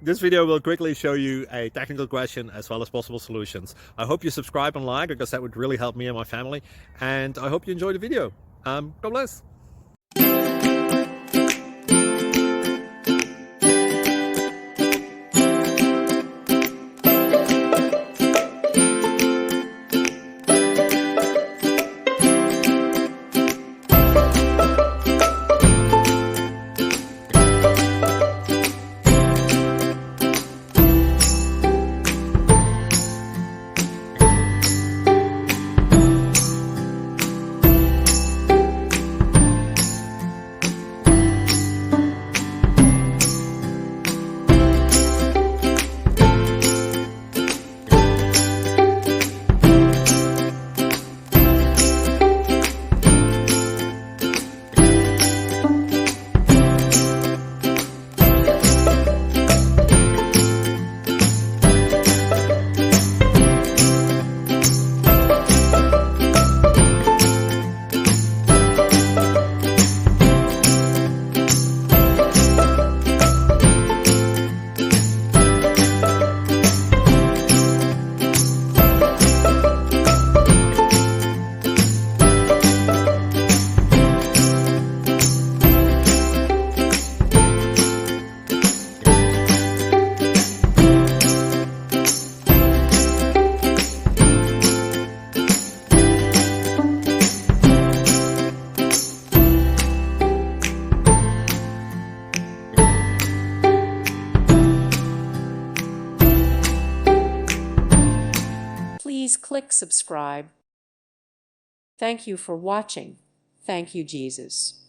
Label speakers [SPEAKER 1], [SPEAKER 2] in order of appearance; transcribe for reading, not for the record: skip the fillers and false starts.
[SPEAKER 1] This video will quickly show you a technical question as well as possible solutions. I hope you subscribe and like, because that would really help me and my family. And I hope you enjoy the video. God bless.
[SPEAKER 2] Please click subscribe. Thank you for watching. Thank you, Jesus.